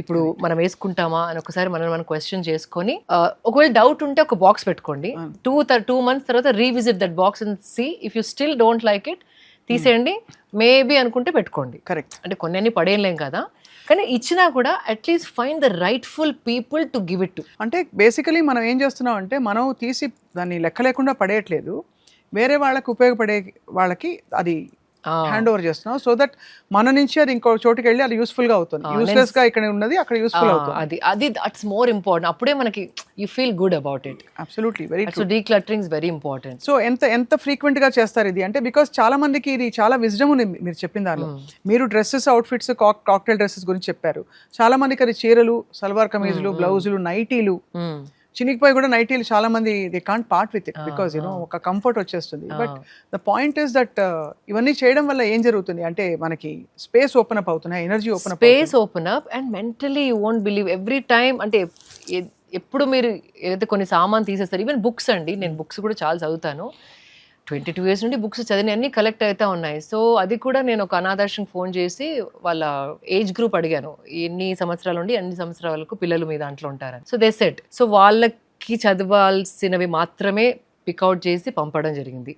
ఇప్పుడు మనం వేసుకుంటామా అని ఒకసారి మనం క్వశ్చన్ చేసుకొని ఒకవేళ డౌట్ ఉంటే ఒక బాక్స్ పెట్టుకోండి. 2 months తర్వాత revisit that box and see if you still don't like it తీసేయండి. మేబీ అనుకుంటే పెట్టుకోండి. కరెక్ట్. అంటే కొన్ని పడేయలేం కదా, కానీ ఇచ్చినా కూడా at least find the rightful people to give it to. అంటే బేసికలీ మనం ఏం చేస్తున్నాం అంటే మనం తీసి దాన్ని లెక్క లేకుండా పడేయట్లేదు, వేరే వాళ్ళకి ఉపయోగపడే వాళ్ళకి అది హ్యాండ్ ఓవర్ చేస్తున్నాం. సో దట్ మన నుంచి అది ఇంకో చోటుకి వెళ్ళి అది యూస్ఫుల్ గా అవుతుంది. యూస్లెస్ గా ఇక్కడ ఉన్నది అక్కడ యూస్ఫుల్ అవుతుంది. అది దట్స్ మోర్ ఇంపార్టెంట్. అప్పుడే మనకి you feel good about it. Absolutely very so decluttering is very important. So ఎంత ఫ్రీక్వెంట్ గా చేస్తారు ఇది అంటే, బికాస్ చాలా మందికి ఇది చాలా విజ్డమ్ ఉంది మీరు చెప్పిన దానిలో. మీరు డ్రెస్సెస్, అవుట్ఫిట్స్, కాక్టైల్ డ్రెస్సెస్ గురించి చెప్పారు. చాలా మందికి అది చీరలు, సల్వార్ కమీజులు, బ్లౌజులు, నైటీలు, చినిగిపోయి కూడా నైటీలు చాలా మంది they can't part with it because ఒక కంఫర్ట్ వచ్చేస్తుంది. But the point is that ఇవన్నీ చేయడం వల్ల ఏం జరుగుతుంది అంటే మనకి స్పేస్ ఓపెన్ అప్ అవుతున్నాయి, energy open up and mentally you won't believe every time. అంటే ఎప్పుడు మీరు ఏదైతే కొన్ని సామాన్ తీసేస్తారు, ఈవెన్ బుక్స్ అండి, నేను బుక్స్ కూడా చాలా చదువుతాను. 22 years నుండి బుక్స్ చదివిన అన్ని కలెక్ట్ అవుతా ఉన్నాయి. సో అది కూడా నేను ఒక అనాథాశ్రమం ఫోన్ చేసి వాళ్ళ ఏజ్ గ్రూప్ అడిగాను, ఎన్ని సంవత్సరాల నుండి అన్ని సంవత్సరాల వరకు పిల్లలు మీ దాంట్లో ఉంటారని. సో దే సెట్, సో వాళ్ళకి చదవాల్సినవి మాత్రమే పికౌట్ చేసి పంపడం జరిగింది.